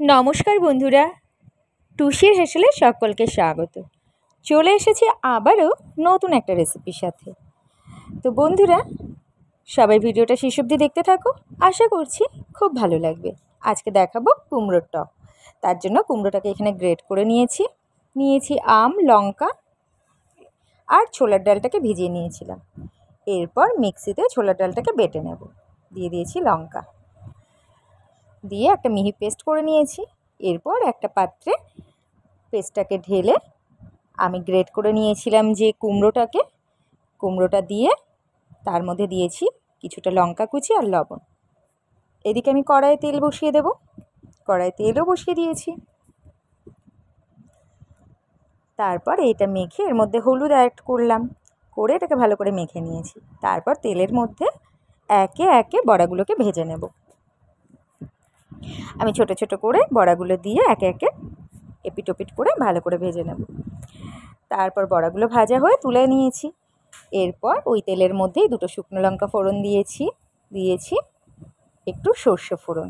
নমস্কার বন্ধুরা, টুসির হেসেলে সকলকে স্বাগত। চলে এসেছি আবারও নতুন একটা রেসিপির সাথে। তো বন্ধুরা, সবাই ভিডিওটা শেষ অবধি দেখতে থাকো, আশা করছি খুব ভালো লাগবে। আজকে দেখাবো কুমড়োর টক। তার জন্য কুমড়োটাকে এখানে গ্রেট করে নিয়েছি আম, লঙ্কা আর ছোলার ডালটাকে ভিজিয়ে নিয়েছিলাম। এরপর মিক্সিতে ছোলার ডালটাকে বেটে নেব। দিয়ে দিয়েছি লঙ্কা, দিয়ে একটা মিহি পেস্ট করে নিয়েছি। এরপর একটা পাত্রে পেস্টটাকে ঢেলে আমি গ্রেট করে নিয়েছিলাম যে কুমড়োটা দিয়ে তার মধ্যে দিয়েছি কিছুটা লঙ্কা কুচি আর লবণ। এদিকে আমি কড়াইয়ে তেল বসিয়ে দেব। কড়াইয়ে তেলও বসিয়ে দিয়েছি। তারপর এইটা মেখে এর মধ্যে হলুদ অ্যাড করলাম, করে এটাকে ভালো করে মেখে নিয়েছি। তারপর তেলের মধ্যে একে একে বড়াগুলোকে ভেজে নেব। আমি ছোট ছোট করে বড়াগুলো দিয়ে একে একে এপিট ওপিট করে ভালো করে ভেজে নেব। তারপর বড়াগুলো ভাজা হয়ে তুলে নিয়েছি। এরপর ওই তেলের মধ্যেই দুটো শুকনো লঙ্কা ফোড়ন দিয়েছি একটু সর্ষে ফোড়ন।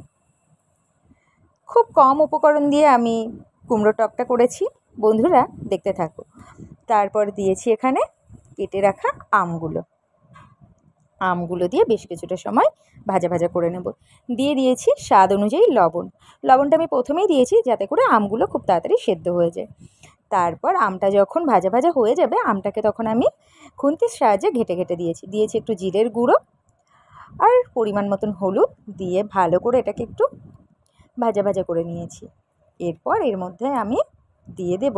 খুব কম উপকরণ দিয়ে আমি কুমড়ো টকটা করেছি, বন্ধুরা দেখতে থাকো। তারপর দিয়েছি এখানে কেটে রাখা আমগুলো দিয়ে বেশ কিছুটা সময় ভাজা করে নেব। দিয়েছি স্বাদ অনুযায়ী লবণটা আমি প্রথমেই দিয়েছি যাতে করে আমগুলো খুব তাড়াতাড়ি সেদ্ধ হয়ে যায়। তারপর আমটা যখন ভাজা হয়ে যাবে, আমটাকে তখন আমি খুন্তির সাহায্যে ঘেটে দিয়েছি একটু জিরের গুঁড়ো আর পরিমাণ মতন হলুদ দিয়ে ভালো করে এটাকে একটু ভাজা করে নিয়েছি। এরপর এর মধ্যে আমি দিয়ে দেব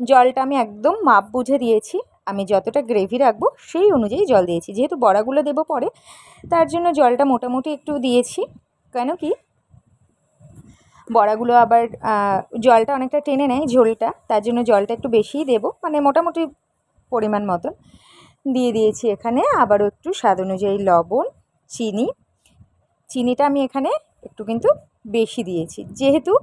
জলটা আমি একদম মাপ বুঝে দিয়েছি। আমি যতটা গ্রেভি রাখবো সেই অনুযায়ী জল দিয়েছি। যেহেতু বড়াগুলো দেবো পরে, তার জন্য জলটা মোটামুটি একটু দিয়েছি। কেন কি বড়াগুলো আবার জলটা অনেকটা টেনে নেয় ঝোলটা, তার জন্য জলটা একটু বেশিই দেবো, মানে মোটামুটি পরিমাণ মতন দিয়েছি। এখানে আবারও একটু স্বাদ অনুযায়ী লবণ, চিনিটা আমি এখানে একটু কিন্তু বেশি দিয়েছি, যেহেতু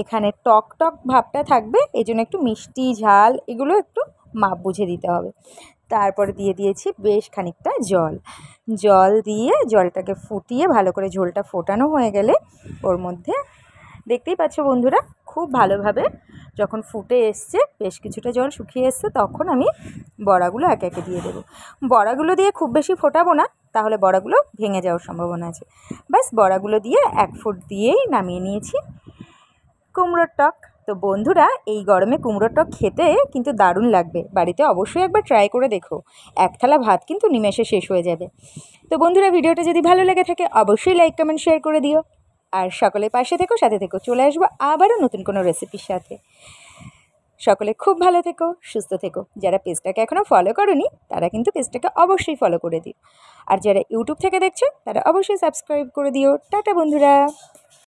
এখানে টক ভাবটা থাকবে, এই জন্য একটু মিষ্টি ঝাল এগুলো একটু মাপ বুঝে দিতে হবে। তারপরে দিয়েছি বেশ খানিকটা জল দিয়ে জলটাকে ফুটিয়ে ভালো করে ঝোলটা ফোটানো হয়ে গেলে ওর মধ্যে দেখতেই পাচ্ছ বন্ধুরা, খুব ভালোভাবে যখন ফুটে এসছে, বেশ কিছুটা জল শুকিয়ে এসছে, তখন আমি বড়াগুলো একে একে দিয়ে দেবো। বড়াগুলো দিয়ে খুব বেশি ফোটাবো না, তাহলে বড়াগুলো ভেঙে যাওয়ার সম্ভাবনা আছে। ব্যাস বড়াগুলো দিয়ে 1 ফুট দিয়েই নামিয়ে নিয়েছি কুমড়োর টক। তো বন্ধুরা, এই গরমে কুমড়োর টক খেতে কিন্তু দারুণ লাগবে। বাড়িতে অবশ্যই একবার ট্রাই করে দেখো, 1 থালা ভাত কিন্তু নিমেষে শেষ হয়ে যাবে। তো বন্ধুরা, ভিডিওটা যদি ভালো লেগে থাকে অবশ্যই লাইক কমেন্ট শেয়ার করে দিও। আর সকলে পাশে থেকো, সাথে থেকো। চলে আসবো আবারও নতুন কোনো রেসিপির সাথে। সকলে খুব ভালো থেকো, সুস্থ থেকো। যারা পেজটাকে এখনও ফলো করোনি তারা কিন্তু পেজটাকে অবশ্যই ফলো করে দিও। আর যারা ইউটিউব থেকে দেখছো তারা অবশ্যই সাবস্ক্রাইব করে দিও। টাটা বন্ধুরা।